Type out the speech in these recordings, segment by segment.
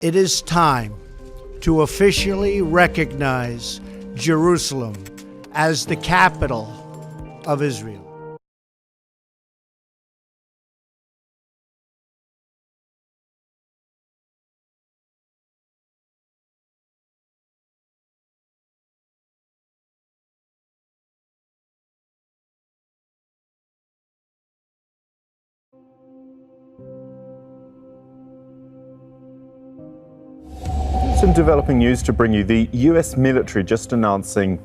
It is time to officially recognize Jerusalem as the capital of Israel. Some developing news to bring you. The US military just announcing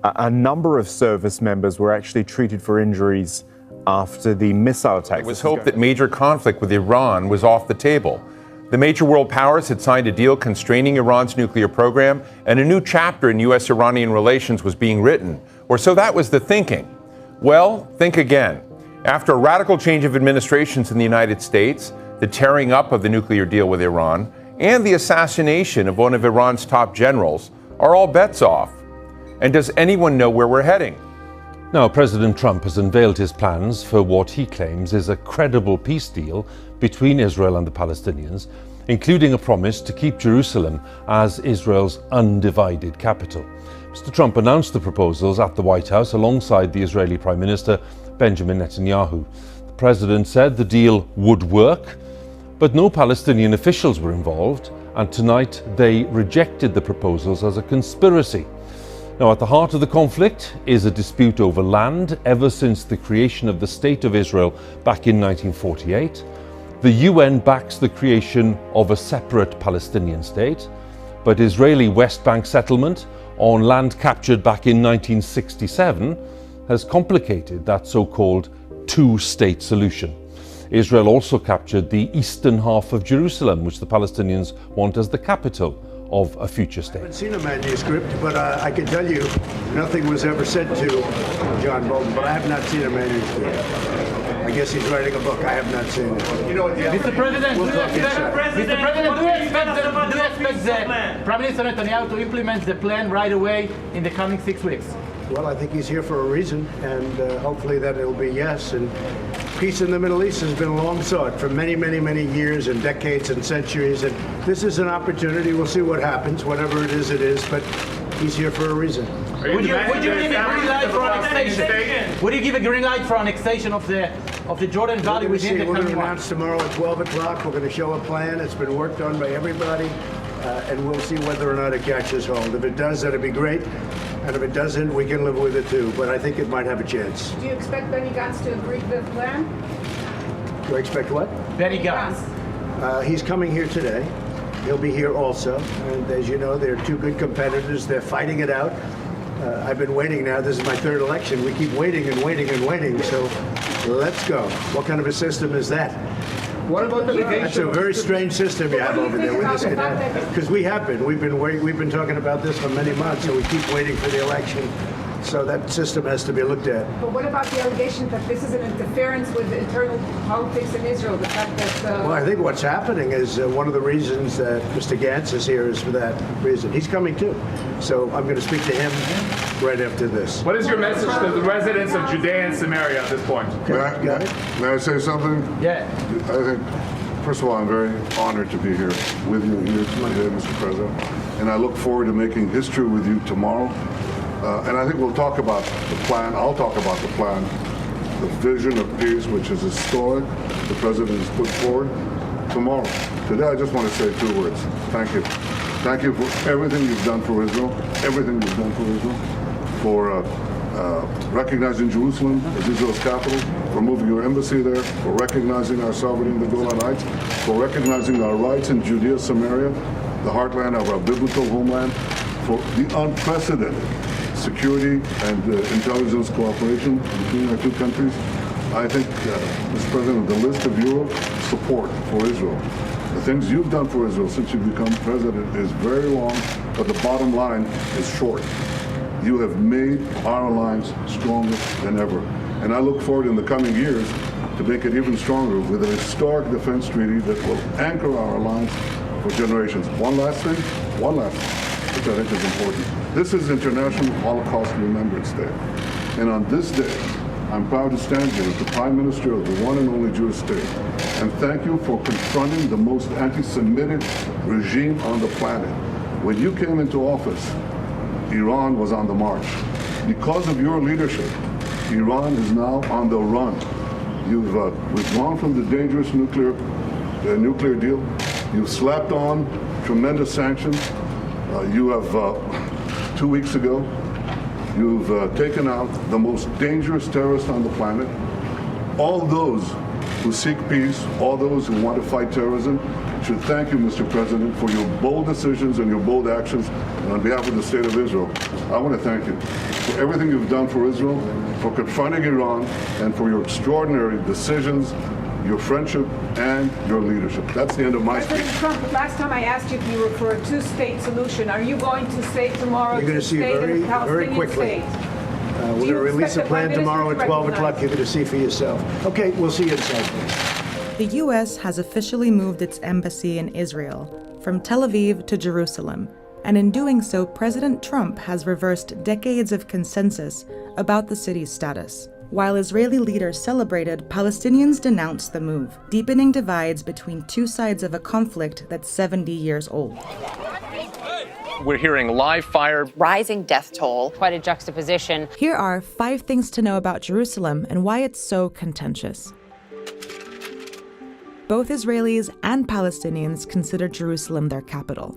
a number of service members were actually treated for injuries after the missile attacks. It was hoped that major conflict with Iran was off the table. The major world powers had signed a deal constraining Iran's nuclear program, and a new chapter in US-Iranian relations was being written. Or so that was the thinking. Well, think again. After a radical change of administrations in the United States, the tearing up of the nuclear deal with Iran, and the assassination of one of Iran's top generals, are all bets off? And does anyone know where we're heading? Now, President Trump has unveiled his plans for what he claims is a credible peace deal between Israel and the Palestinians, including a promise to keep Jerusalem as Israel's undivided capital. Mr. Trump announced the proposals at the White House alongside the Israeli Prime Minister Benjamin Netanyahu. The president said the deal would work, but no Palestinian officials were involved, and tonight they rejected the proposals as a conspiracy. Now, at the heart of the conflict is a dispute over land ever since the creation of the State of Israel back in 1948. The UN backs the creation of a separate Palestinian state, but Israeli West Bank settlement on land captured back in 1967 has complicated that so-called two-state solution. Israel also captured the eastern half of Jerusalem, which the Palestinians want as the capital of a future state. I haven't seen a manuscript, but I can tell you nothing was ever sent to John Bolton, but I have not seen a manuscript. I guess he's writing a book. I have not seen it. You know what, Mr. President, do you expect the Prime Minister Netanyahu to implement the plan right away in the coming 6 weeks? Well, I think he's here for a reason, and hopefully that it'll be yes. And peace in the Middle East has been long sought for many, many, many years and decades and centuries. And this is an opportunity. We'll see what happens. Whatever it is, but he's here for a reason. Would you give a green light for annexation? Would you give a green light for annexation of the Jordan Valley within the country? We're going to country? announce tomorrow at 12 o'clock. We're going to show a plan. It's been worked on by everybody, and we'll see whether or not it catches hold. If it does, that'd be great. And if it doesn't, we can live with it too. But I think it might have a chance. Do you expect Benny Gantz to agree to the plan? Do I expect what? Benny Gantz. He's coming here today. He'll be here also. And as you know, they're two good competitors. They're fighting it out. I've been waiting now. This is my third election. We keep waiting and waiting and waiting. So let's go. What kind of a system is that? What about the That's a very strange system you have over there with this cadet. Because we've been talking about this for many months, so we keep waiting for the election. So that system has to be looked at. But what about the allegation that this is an interference with the internal politics in Israel? The fact that well, I think what's happening is one of the reasons that Mr. Gantz is here is for that reason. He's coming too. So I'm going to speak to him right after this. What is your message to the residents of Judea and Samaria at this point? May I say something? Yeah. I think, first of all, I'm very honored to be here with you here today, Mr. President. And I look forward to making history with you tomorrow. And I think we'll talk about the plan. I'll talk about the plan, the vision of peace, which is historic, the President has put forward tomorrow. Today, I just want to say two words. Thank you. Thank you for everything you've done for Israel, everything you've done for Israel, for recognizing Jerusalem as Israel's capital, for moving your embassy there, for recognizing our sovereignty in the Golan Heights, for recognizing our rights in Judea, Samaria, the heartland of our biblical homeland, for the unprecedented security and intelligence cooperation between our two countries. I think, Mr. President, the list of your support for Israel, the things you've done for Israel since you've become president is very long, but the bottom line is short. You have made our alliance stronger than ever. And I look forward in the coming years to make it even stronger with a historic defense treaty that will anchor our alliance for generations. One last thing, which I think is important. This is International Holocaust Remembrance Day. And on this day, I'm proud to stand here as the Prime Minister of the one and only Jewish state and thank you for confronting the most anti-Semitic regime on the planet. When you came into office, Iran was on the march. Because of your leadership, Iran is now on the run. You've withdrawn from the dangerous nuclear deal. You've slapped on tremendous sanctions. You have, 2 weeks ago, you've taken out the most dangerous terrorist on the planet. All those who seek peace, all those who want to fight terrorism, should thank you, Mr. President, for your bold decisions and your bold actions. And on behalf of the State of Israel, I want to thank you for everything you've done for Israel, for confronting Iran, and for your extraordinary decisions, your friendship, and your leadership. That's the end of my speech. President Trump, last time I asked you if you were for a two-state solution. Are you going to say tomorrow You're going to see two-state very, and very Palestinian quickly. state? We're going to release a expect the Prime plan tomorrow Minister at to 12 o'clock. recognize? You're going to see for yourself. Okay, we'll see you inside, please. The U.S. has officially moved its embassy in Israel from Tel Aviv to Jerusalem, and in doing so, President Trump has reversed decades of consensus about the city's status. While Israeli leaders celebrated, Palestinians denounced the move, deepening divides between two sides of a conflict that's 70 years old. We're hearing live fire, rising death toll. Quite a juxtaposition. Here are 5 things to know about Jerusalem and why it's so contentious. Both Israelis and Palestinians consider Jerusalem their capital.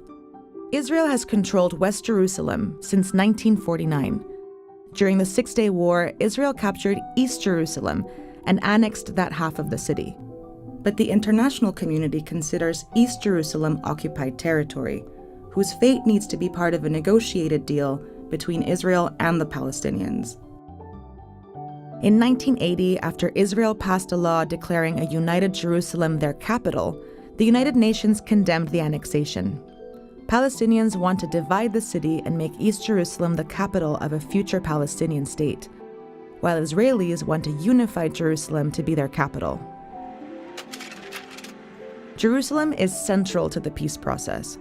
Israel has controlled West Jerusalem since 1949. During the Six-Day War, Israel captured East Jerusalem and annexed that half of the city. But the international community considers East Jerusalem occupied territory, whose fate needs to be part of a negotiated deal between Israel and the Palestinians. In 1980, after Israel passed a law declaring a united Jerusalem their capital, the United Nations condemned the annexation. Palestinians want to divide the city and make East Jerusalem the capital of a future Palestinian state, while Israelis want a unified Jerusalem to be their capital. Jerusalem is central to the peace process.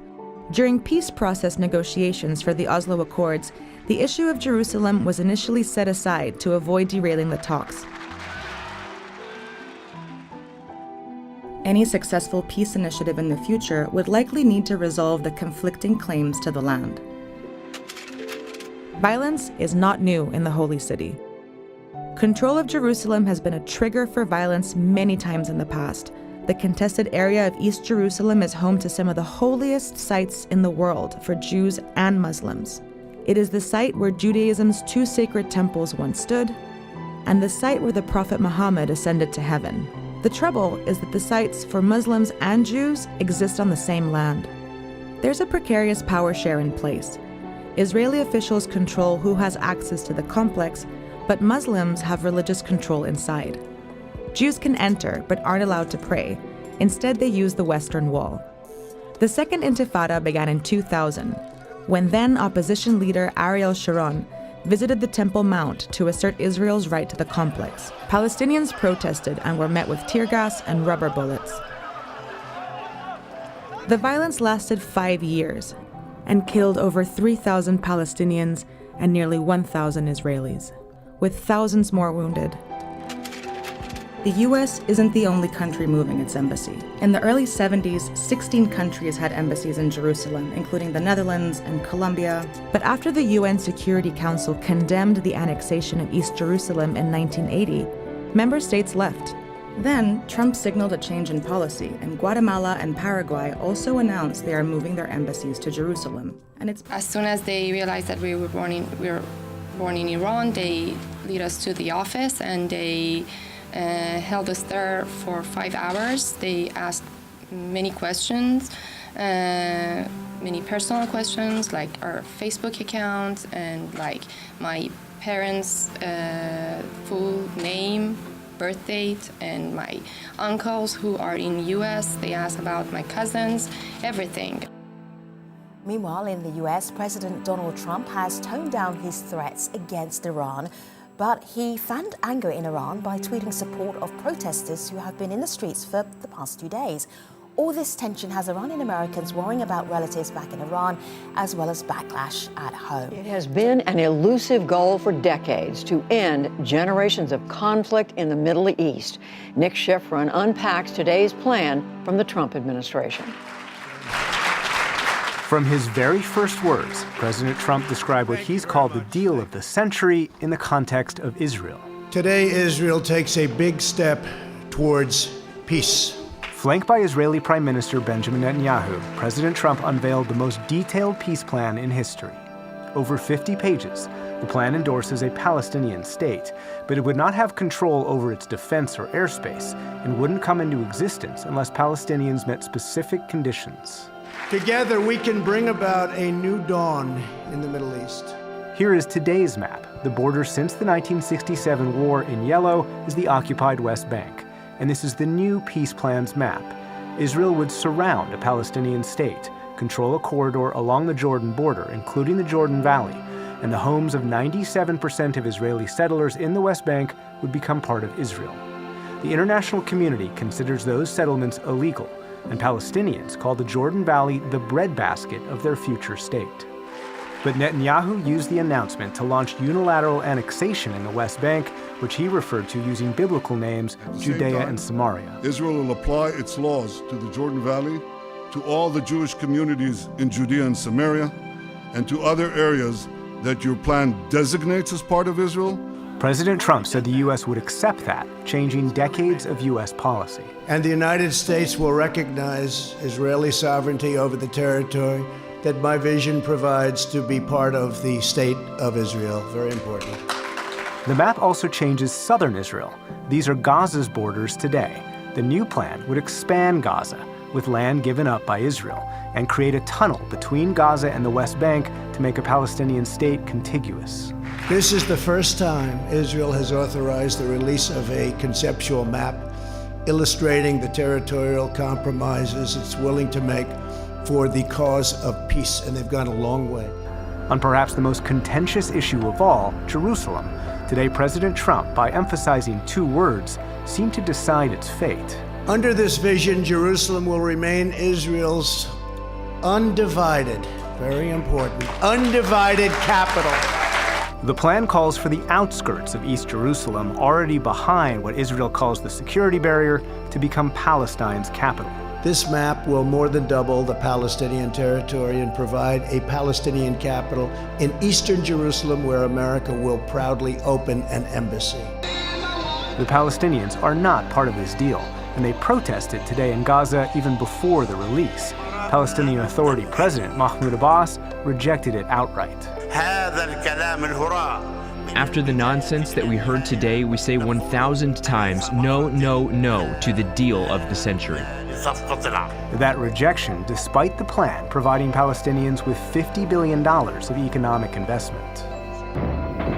During peace process negotiations for the Oslo Accords, the issue of Jerusalem was initially set aside to avoid derailing the talks. Any successful peace initiative in the future would likely need to resolve the conflicting claims to the land. Violence is not new in the Holy City. Control of Jerusalem has been a trigger for violence many times in the past. The contested area of East Jerusalem is home to some of the holiest sites in the world for Jews and Muslims. It is the site where Judaism's 2 sacred temples once stood, and the site where the Prophet Muhammad ascended to heaven. The trouble is that the sites for Muslims and Jews exist on the same land. There's a precarious power share in place. Israeli officials control who has access to the complex, but Muslims have religious control inside. Jews can enter, but aren't allowed to pray. Instead, they use the Western Wall. The Second Intifada began in 2000, when then opposition leader Ariel Sharon visited the Temple Mount to assert Israel's right to the complex. Palestinians protested and were met with tear gas and rubber bullets. The violence lasted 5 years and killed over 3,000 Palestinians and nearly 1,000 Israelis, with thousands more wounded. The U.S. isn't the only country moving its embassy. In the early 70s, 16 countries had embassies in Jerusalem, including the Netherlands and Colombia. But after the UN Security Council condemned the annexation of East Jerusalem in 1980, member states left. Then, Trump signaled a change in policy, and Guatemala and Paraguay also announced they are moving their embassies to Jerusalem. And it's as soon as they realized that we were born in Iran, they lead us to the office and they held us there for 5 hours. They asked many questions, many personal questions, like our Facebook account and like my parents' full name, birth date, and my uncles who are in US. They asked about my cousins, everything. Meanwhile, in the US, President Donald Trump has toned down his threats against Iran, but he fanned anger in Iran by tweeting support of protesters who have been in the streets for the past 2 days. All this tension has Iranian Americans worrying about relatives back in Iran, as well as backlash at home. It has been an elusive goal for decades to end generations of conflict in the Middle East. Nick Schifrin unpacks today's plan from the Trump administration. From his very first words, President Trump described what he's called the deal of the century in the context of Israel. Today, Israel takes a big step towards peace. Flanked by Israeli Prime Minister Benjamin Netanyahu, President Trump unveiled the most detailed peace plan in history. Over 50 pages, the plan endorses a Palestinian state, but it would not have control over its defense or airspace and wouldn't come into existence unless Palestinians met specific conditions. Together, we can bring about a new dawn in the Middle East. Here is today's map. The border since the 1967 war in yellow is the occupied West Bank. And this is the new peace plan's map. Israel would surround a Palestinian state, control a corridor along the Jordan border, including the Jordan Valley, and the homes of 97% of Israeli settlers in the West Bank would become part of Israel. The international community considers those settlements illegal, and Palestinians call the Jordan Valley the breadbasket of their future state. But Netanyahu used the announcement to launch unilateral annexation in the West Bank, which he referred to using biblical names, Judea and Samaria. Israel will apply its laws to the Jordan Valley, to all the Jewish communities in Judea and Samaria, and to other areas that your plan designates as part of Israel. President Trump said the U.S. would accept that, changing decades of U.S. policy. And the United States will recognize Israeli sovereignty over the territory that my vision provides to be part of the state of Israel. Very important. The map also changes southern Israel. These are Gaza's borders today. The new plan would expand Gaza, with land given up by Israel, and create a tunnel between Gaza and the West Bank to make a Palestinian state contiguous. This is the first time Israel has authorized the release of a conceptual map illustrating the territorial compromises it's willing to make for the cause of peace, and they've gone a long way. On perhaps the most contentious issue of all, Jerusalem, today President Trump, by emphasizing two words, seemed to decide its fate. Under this vision, Jerusalem will remain Israel's undivided, very important, undivided capital. The plan calls for the outskirts of East Jerusalem, already behind what Israel calls the security barrier, to become Palestine's capital. This map will more than double the Palestinian territory and provide a Palestinian capital in eastern Jerusalem, where America will proudly open an embassy. The Palestinians are not part of this deal, and they protested today in Gaza even before the release. Palestinian Authority President Mahmoud Abbas rejected it outright. After the nonsense that we heard today, we say 1,000 times no, no, no to the deal of the century. That rejection, despite the plan providing Palestinians with $50 billion of economic investment.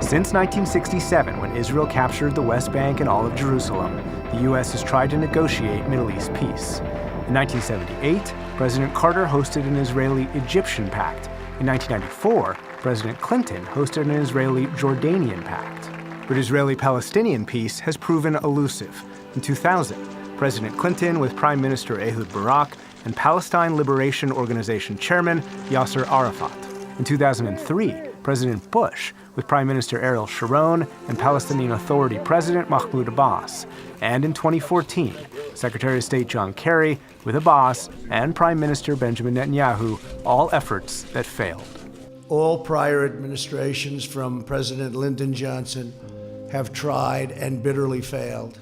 Since 1967, when Israel captured the West Bank and all of Jerusalem, the U.S. has tried to negotiate Middle East peace. In 1978, President Carter hosted an Israeli-Egyptian pact. In 1994, President Clinton hosted an Israeli-Jordanian pact. But Israeli-Palestinian peace has proven elusive. In 2000, President Clinton, with Prime Minister Ehud Barak and Palestine Liberation Organization Chairman Yasser Arafat. In 2003, President Bush, with Prime Minister Ariel Sharon and Palestinian Authority President Mahmoud Abbas. And in 2014, Secretary of State John Kerry, with Abbas and Prime Minister Benjamin Netanyahu, all efforts that failed. All prior administrations from President Lyndon Johnson have tried and bitterly failed.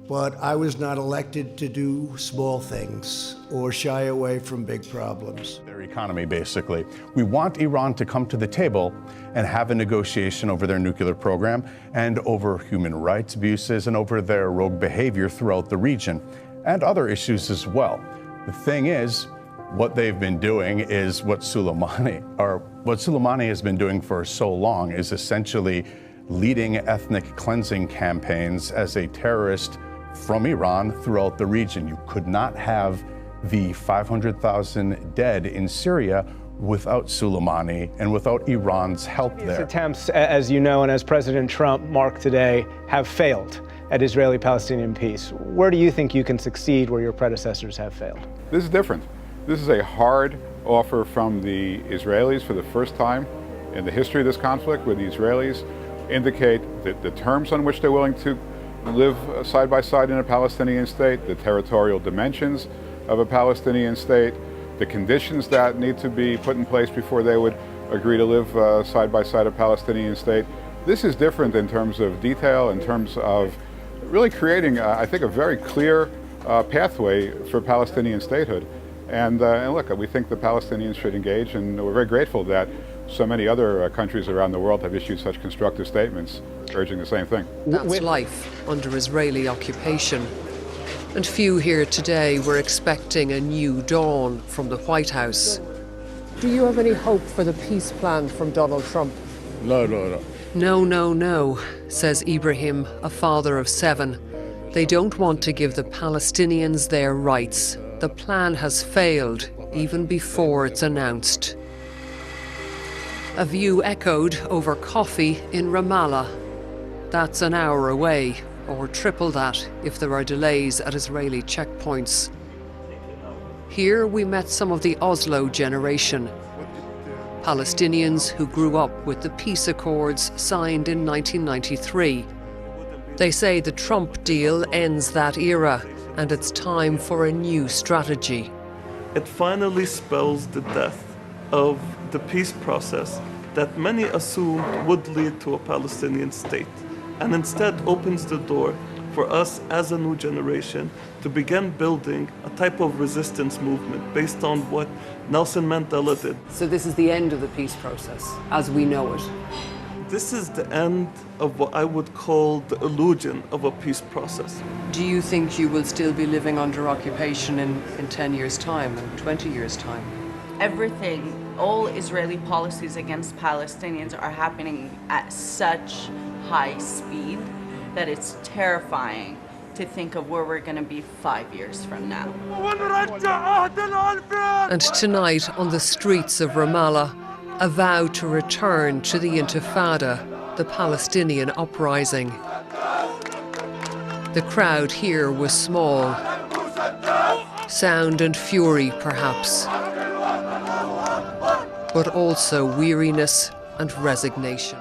But I was not elected to do small things or shy away from big problems. Their economy, basically. We want Iran to come to the table and have a negotiation over their nuclear program and over human rights abuses and over their rogue behavior throughout the region and other issues as well. The thing is, what they've been doing is what Soleimani has been doing for so long, is essentially leading ethnic cleansing campaigns as a terrorist from Iran throughout the region. You could not have the 500,000 dead in Syria without Soleimani and without Iran's help there. These attempts, as you know, and as President Trump marked today, have failed. at Israeli-Palestinian peace. Where do you think you can succeed where your predecessors have failed? This is different. This is a hard offer from the Israelis for the first time in the history of this conflict, where the Israelis indicate that the terms on which they're willing to live side by side in a Palestinian state, the territorial dimensions of a Palestinian state, the conditions that need to be put in place before they would agree to live side by side a Palestinian state. This is different in terms of detail, in terms of really creating, I think, a very clear pathway for Palestinian statehood. And look, we think the Palestinians should engage, and we're very grateful that so many other countries around the world have issued such constructive statements urging the same thing. That's life under Israeli occupation. And few here today were expecting a new dawn from the White House. Do you have any hope for the peace plan from Donald Trump? No, no, says Ibrahim, a father of 7. They don't want to give the Palestinians their rights. The plan has failed even before it's announced. A view echoed over coffee in Ramallah. That's an hour away, or triple that if there are delays at Israeli checkpoints. Here we met some of the Oslo generation, Palestinians who grew up with the peace accords signed in 1993. They say the Trump deal ends that era, and it's time for a new strategy. It finally spells the death of the peace process that many assumed would lead to a Palestinian state, and instead opens the door for us as a new generation to begin building a type of resistance movement based on what Nelson Mandela did. So this is the end of the peace process as we know it. This is the end of what I would call the illusion of a peace process. Do you think you will still be living under occupation in 10 years' time and 20 years' time? Everything, all Israeli policies against Palestinians are happening at such high speed that it's terrifying to think of where we're going to be 5 years from now. And tonight on the streets of Ramallah, a vow to return to the Intifada, the Palestinian uprising. The crowd here was small. Sound and fury, perhaps, but also weariness and resignation.